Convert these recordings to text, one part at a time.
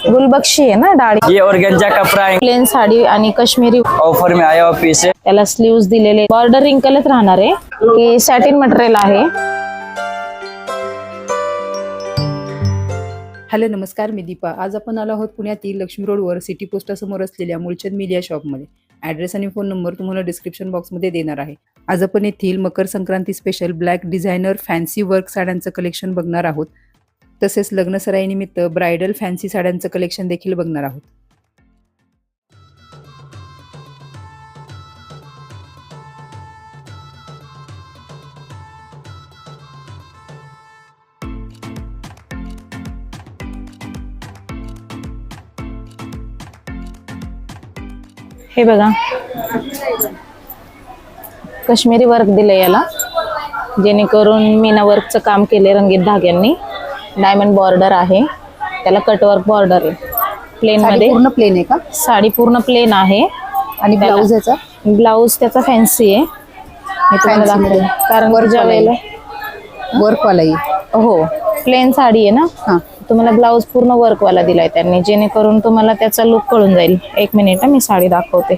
गुलबक्षी आहे ना डाळी। ये ऑर्गेन्जा कपड़ा है, प्लेन साडी आणि काश्मीरी ऑफर में आया हुआ पीस है। त्याला स्लीव्स दिलेले, बॉर्डर रिंकलच राहणार आहे। हे सॅटिन मटेरियल आहे। हॅलो नमस्कार, मी दीपा। आज आपण आलो आहोत पुण्यातील लक्ष्मी रोडवर सिटी पोस्टासमोर असलेल्या मूलचंद मीडिया शॉपमध्ये। ॲड्रेस आणि फोन नंबर तुम्हाला डिस्क्रिप्शन बॉक्समध्ये देणार आहे। आज आपण येथील Makar Sankranti special black designer fancy work साड्यांचं कलेक्शन बघणार आहोत। तसेच लग्न सराईनिमित्त ब्रायडल फॅन्सी साड्यांचं कलेक्शन देखील बघणार आहोत। हे बघा, काश्मीरी वर्क दिले याला, जेणेकरून मीना वर्कचं काम केले रंगीत धाग्यांनी। डायमंड बॉर्डर आहे, त्याला कटवर्क बॉर्डर आहे। प्लेन मध्ये पूर्ण प्लेन आहे का? साडी पूर्ण प्लेन आहे आणि ब्लाउज याचा? ब्लाउज त्याचा फॅन्सी आहे। मी तुम्हाला दाखवते, कारण ज्या वेळेला वर्क वाला हो प्लेन साडी आहे ना, हां, तुम्हाला ब्लाउज पूर्ण वर्क वाला दिलाय त्यांनी, जेणेकरून तुम्हाला त्याचा लुक कळून जाईल। एक मिनिट मी साडी दाखवते।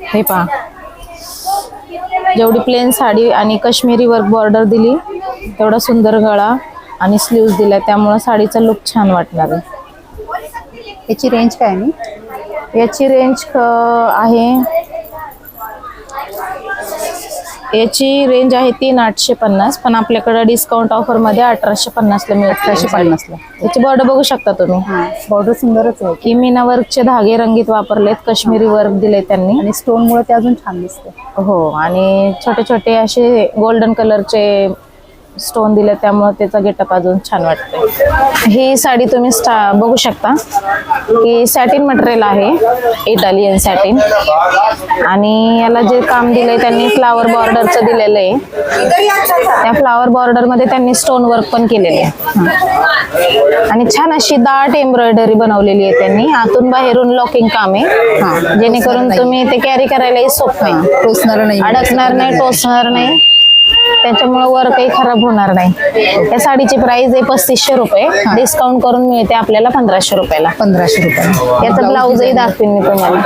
हे पहा, जेवढी प्लेन साडी आणि काश्मीरी वर्क बॉर्डर दिली तेवढा सुंदर गळा आणि स्लीव्स दिलाय, त्यामुळे साडीचा लुक छान वाटणार आहे। याची रेंज काय आहे? याची रेंज आहे, याची रेंज आहे 3850, पण आपल्याकडे डिस्काउंट ऑफर मध्ये 1850 ला मिळते। 1850 ला। याची बॉर्डर बघू शकता तुम्ही, बॉर्डर सुंदरच आहे की मीना वर्कचे धागे रंगीत वापरलेत, काश्मीरी वर्क दिले त्यांनी आणि स्टोन मुळे ते अजून छान दिसते। हो, आणि छोटे छोटे असे गोल्डन कलरचे स्टोन दिले, त्यामुळे त्याचा गेटअप अजून छान वाटतंय। ही साडी तुम्ही बघू शकता की सॅटिन मटेरियल आहे, इटालियन सॅटिन, आणि याला जे काम दिलंय त्यांनी फ्लावर बॉर्डरचं दिलेलं आहे। त्या फ्लावर बॉर्डर मध्ये त्यांनी स्टोन वर्क पण केलेले आहे, आणि छान अशी दाट एम्ब्रॉयडरी बनवलेली आहे त्यांनी। आतून बाहेरून लॉकिंग काम आहे, जेणेकरून तुम्ही ते कॅरी करायलाही सोपं आहे, टोचणार नाही, अडकणार नाही, टोचणार नाही, त्याच्यामुळे वर काही खराब होणार नाही। त्या साडीची प्राइस आहे 3500 रुपये, डिस्काउंट करून मिळते आपल्याला 1500 रुपयाला। 1500 रुपये। याचा ब्लाऊजही दाखवेन मी तुम्हाला।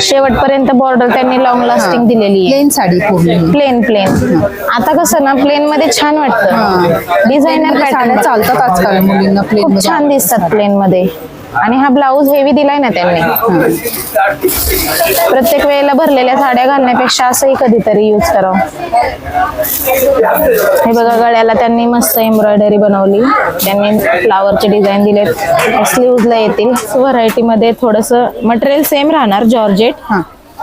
शेवटपर्यंत बॉर्डर त्यांनी लॉंग लास्टिंग दिलेली आहे। प्लेन साडी पूर्ण प्लेन प्लेन। आता कसं ना, प्लेन मध्ये छान वाटतं, डिझायनर पॅटर्न चालतात आजकाल मुलींना, प्लेन खूप छान दिसतात प्लेन मध्ये। आणि हा ब्लाऊज हेवी दिलाय ना त्यांनी, प्रत्येक वेळेला भरलेल्या साड्या घालण्यापेक्षा असंही कधीतरी यूज करावं। हे बघा, गळ्याला त्यांनी मस्त एम्ब्रॉयडरी बनवली, त्यांनी फ्लावरचे डिझाईन दिले, स्लीव्हजला येतील। व्हरायटी मध्ये थोडस मटेरियल सेम राहणार, जॉर्जेट,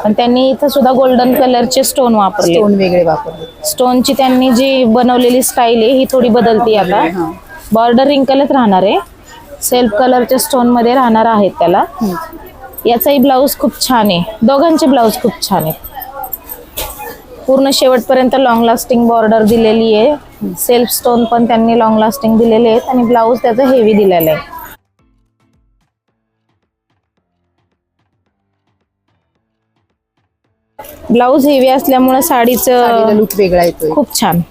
पण त्यांनी इथं सुद्धा गोल्डन कलरचे स्टोन वापरले, स्टोन वेगळे वापरले। स्टोनची त्यांनी जी बनवलेली स्टाईल आहे ही थोडी बदलती आता। बॉर्डर रिंकलच राहणार आहे, सेल्फ कलरच्या स्टोन मध्ये राहणार आहेत त्याला। याचाही ब्लाऊज खूप छान आहे, दोघांचे ब्लाऊज खूप छान आहे। पूर्ण शेवटपर्यंत लॉंग लास्टिंग बॉर्डर दिलेली आहे, सेल्फ स्टोन पण त्यांनी लॉंग लास्टिंग दिलेले आहेत, आणि ब्लाऊज त्याचा हेवी दिलेला आहे। ब्लाऊज हेवी असल्यामुळे साडीचं लुक वेगळा येतो, खूप छान।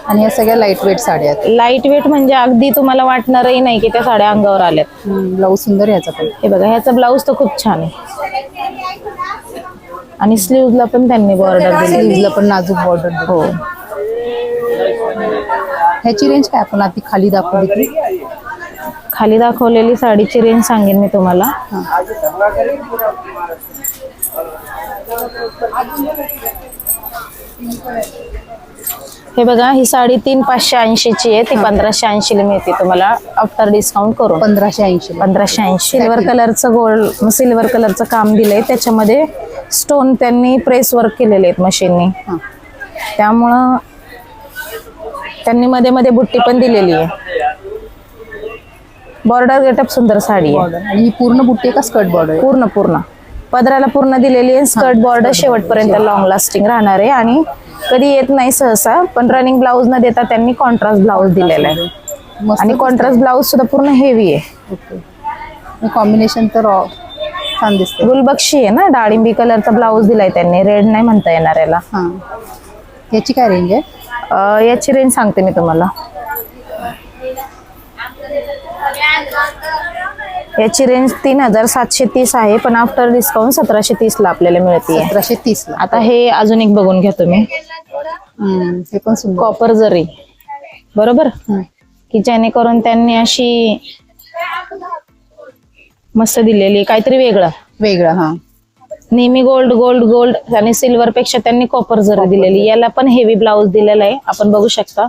आणि या सगळ्या लाईट वेट साड्या आहेत। लाईट वेट म्हणजे अगदी तुम्हाला वाटणारही नाही की त्या साड्या अंगावर आल्यात। ब्लाऊज सुंदर ह्याचा पण। हे बघा, ह्याचा ब्लाऊज तर खूप छान आहे, आणि स्लीव्हजला पण त्यांनी बॉर्डर दिली, स्लीव्हजला पण नाजूक बॉर्डर। हो। ह्याची रेंज काय आपण आधी खाली दाखवली? खाली दाखवलेली साडीची रेंज सांगेन मी तुम्हाला। हे बघा, ही साडी 3580 ची आहे, ती 1580 ला मिळते तुम्हाला आफ्टर डिस्काउंट करून। 1580। 1580। सिल्वर कलरचं गोल्ड, सिल्वर कलरचं काम दिलंय, त्याच्यामध्ये स्टोन त्यांनी प्रेस वर्क केलेले आहेत मशीननी, त्यामुळं त्यांनी मध्ये मध्ये बुट्टी पण दिलेली आहे। बॉर्डर गेटअप सुंदर साडी आहे। आणि ही पूर्ण बुट्टी का स्कर्ट बॉर्डर? पूर्ण पूर्ण पदराला पूर्ण दिलेली आहे, स्कर्ट बॉर्डर शेवटपर्यंत लॉंग लास्टिंग राहणार आहे, आणि कधी येत नाही सहसा, पण रनिंग ब्लाऊज न देता त्यांनी कॉन्ट्रास्ट ब्लाऊज दिलेला आहे, आणि कॉन्ट्रास्ट ब्लाऊज सुद्धा पूर्ण हेवी आहे। कॉम्बिनेशन तर छान दिसते। गुलबक्षी आहे ना, डाळिंबी कलरचा ब्लाऊज दिलाय त्यांनी, रेड नाही म्हणता येणार याला। याची काय रेंज आहे? याची रेंज सांगते मी तुम्हाला। याची रेंज 3730 आहे, पण आफ्टर डिस्काउंट 1730 ला आपल्याला मिळते. 1730 ला. आता हे अजून एक बघून घ्या तुम्ही, हे पण सुंदर. कॉपर जरी, बरोबर, की जेणेकरून त्यांनी अशी मस्त दिलेली, काहीतरी वेगळं. हा, नेहमी गोल्ड गोल्ड गोल्ड आणि सिल्वर पेक्षा त्यांनी कॉपर जरी दिलेली. याला पण हेवी ब्लाउज दिलेला आहे, आपण बघू शकता.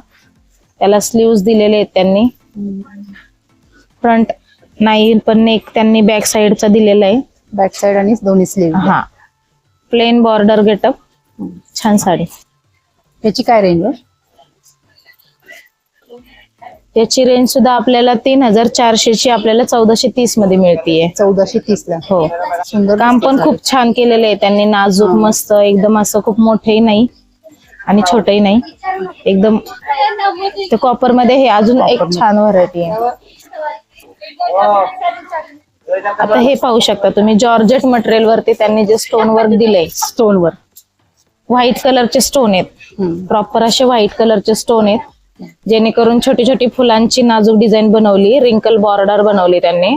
त्याला स्लीव्स दिलेले आहेत त्यांनी, फ्रंट नाही पण नेक त्यांनी बॅक साइडचा दिलेला आहे. बॅक साइड आणि दोन्ही स्लीव. हा, प्लेन बॉर्डर गेटअप, छान साडी. त्याची काय रेंज आहे? त्याची रेंज सुद्धा आपल्याला 3400 ची आपल्याला 1430 मध्ये मिळतीये. 1430 ला. हो, सुंदर. काम पण खूप छान केलेलं आहे त्यांनी, नाजूक मस्त एकदम, असं खूप मोठंही नाही आणि छोटही नाही एकदम. ते कॉपर मध्ये हे अजून एक छान व्हरायटी आहे. आता हे पाहू शकता तुम्ही, जॉर्जेट मटेरियल वरती त्यांनी जे स्टोन वर्क दिलंय, स्टोन वर्क, व्हाईट कलरचे स्टोन आहेत, प्रॉपर असे व्हाईट कलरचे स्टोन आहेत, जेणेकरून छोटी छोटी फुलांची नाजूक डिझाईन बनवली, रिंकल बॉर्डर बनवली त्यांनी,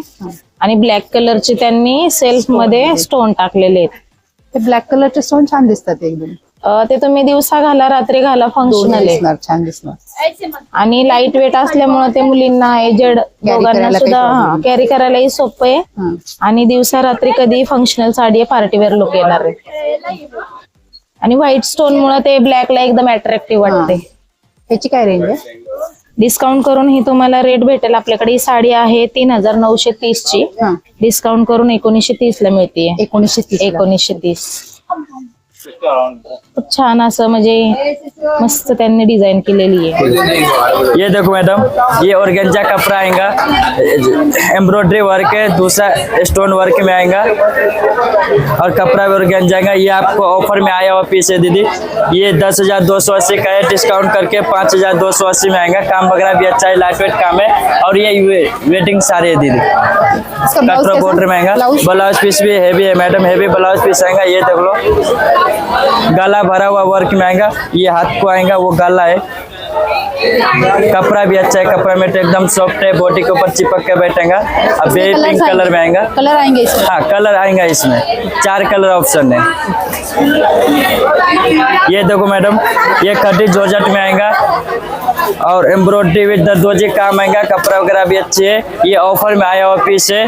आणि ब्लॅक कलरचे त्यांनी सेल्फ मध्ये स्टोन टाकलेले आहेत. ते ब्लॅक कलरचे स्टोन छान दिसतात एकदम. ते तुम्ही दिवसा घाला रात्री घाला, फंक्शनल आहे, छान दिसणार. आणि लाईट वेट असल्यामुळे ते मुलींना, एजेड दोघांना सुद्धा कॅरी करायलाही सोपं आहे, आणि दिवसा रात्री कधी फंक्शनल साडी आहे, पार्टीवेअर लुक येणार आहे. आणि व्हाईट स्टोन मुळे ते ब्लॅकला एकदम अट्रॅक्टिव्ह वाटते. त्याची काय रेंज आहे? डिस्काउंट करून ही तुम्हाला रेट भेटेल. आपल्याकडे ही साडी आहे 3930 ची, डिस्काउंट करून 1930 ला मिळते. 1930. खूप छान असं म्हणजे मस्त त्यांनी डिझाइन केलेली आहे. ये देखो मैडम, ये ऑर्गेन्जा कपड़ा आएगा, एम्ब्रॉयडरी वर्क है, दूसरा स्टोन वर्क में आएगा, और कपड़ा भी ऑर्गेन्जा का. ये आपको ऑफर में आया हुआ पीस है दीदी. ये 10,280 का है, डिस्काउंट करके 5,280 में आएगा. काम वगैरह भी अच्छा है, लाइट वेट काम है. और ये वेटिंग साड़ी है दीदी, कटरा बॉर्डर में आएगा. ब्लाउज पीस भी हैवी है मैडम, हैवी ब्लाउज पीस आएगा. ये देख लो, गला भरा हुआ वर्क में आएगा. ये हाथ को आएगा वो गला है. कपड़ा भी अच्छा है, कपड़ा में एकदम सॉफ्ट है, बॉडी के ऊपर चिपक के बैठेगा. अब बेबी पिंक कलर में आएगा. कलर आएंगे इसमें? हाँ, कलर आएगा इसमें, 4 कलर ऑप्शन है. ये देखो मैडम, ये खट्टी जॉर्जेट में आएगा, और एम्ब्रॉयडरी विद दरदोजी काम आएगा. कपड़ा वगैरह भी अच्छी है. ये ऑफर में आया हुआ पीस है.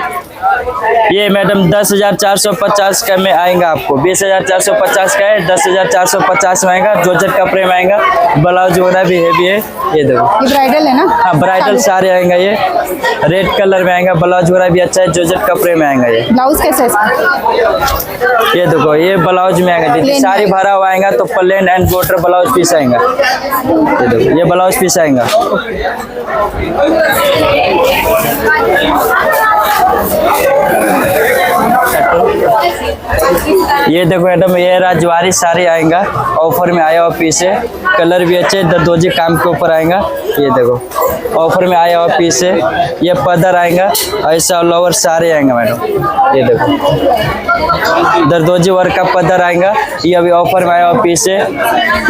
ये मैडम 10,450 का में आएगा आपको. 20,450 का है, 10,450 में आएगा. जॉर्जेट कपड़े में आएगा, ब्लाउज वगैरह भी हैवी है. ये देखो, ये ब्राइडल है ना? हाँ, ब्राइडल सारे आएगा. ये रेड कलर में आएगा, ब्लाउज वगैरह भी अच्छा है, जॉर्जेट कपड़े में आएगा. ये ब्लाउज कैसा है इसका? ये देखो, ये ब्लाउज में आएगा दीदी, साड़ी भरा हुआ आएगा तो plain and border blouse piece आएगा. ये देखो, ये ब्लाउज पीस आएगा. ये देखो मैडम, ये राजवारी साड़ी आएगा, ऑफर में आया हुआ पीस है. कलर भी अच्छे, दरदोजी काम के ऊपर आएगा. ये देखो, ऑफर में आया हुआ पीस है. ये पदर आएगा, ऐसा ऑल ओवर सारे आएंगे मैडम. ये देखो, दरदोजी वर्क का पदर आएगा. ये अभी ऑफर में आया हुआ पीस है.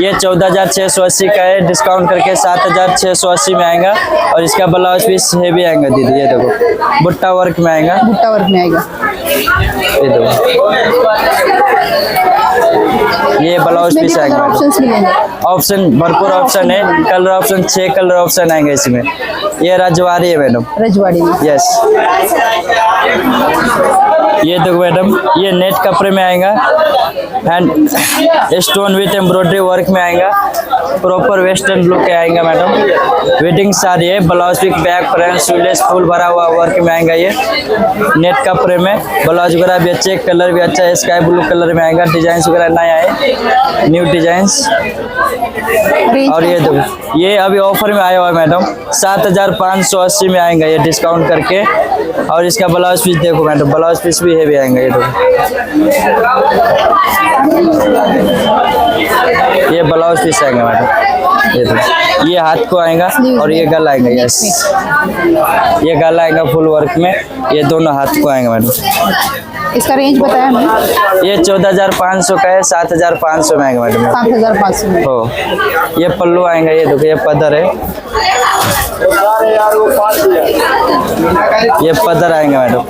ये 14,680 का है, डिस्काउंट करके 7,680 में आएगा. और इसका ब्लाउज पीस हेवी आएगा दीदी. ये देखो, बुट्टा वर्क में आएगा. बुट्टा वर्क में आएगा. ये देखो, ये ब्लाउज पीस आएगा. ऑप्शंस मिलेंगे? ऑप्शन भरपूर ऑप्शन है, कलर ऑप्शन 6 कलर ऑप्शन आएंगे इसमें. ये रजवाड़ी है मैडम. रजवाड़ी में? यस. ये देखो मैडम, ये नेट कपड़े में आएगा, end stone with embroidery work में आएगा. प्रॉपर वेस्टर्न लुक आएगा मैडम. वेडिंग साड़ी है, ब्लाउज पिक बैक फ्रंट स्लीवलेस फुल भरा हुआ वर्क में आएगा. ये नेट कपड़े में, ब्लाउज वगैरह भी अच्छे, कलर भी अच्छा है, स्काई ब्लू कलर में आएगा. डिजाइन वगैरह नया है, न्यू डिजाइंस. और ये देखो, ये अभी ऑफर में आया हुआ है मैडम, 7,580 में आएगा ये, डिस्काउंट करके. और इसका ब्लाउज पीस देखो मैडम, ब्लाउज पीस भी हेवी आएंगे. ये देखो, ये ब्लाउज पीस आएगा मैडम. ये देखो, ये हाथ को आएगा और ये गला आएगा. यस, ये गला आएगा फुल वर्क में. ये दोनों हाथ को आएंगे मैडम. इसका रेंज बताया हमें? ये 14,500 का है, 7,500 में आएगा मैडम. 7,500 में. हो, ये पल्लू आएगा. ये देखो, ये पदर है. ये पदर आएंगे मैडम।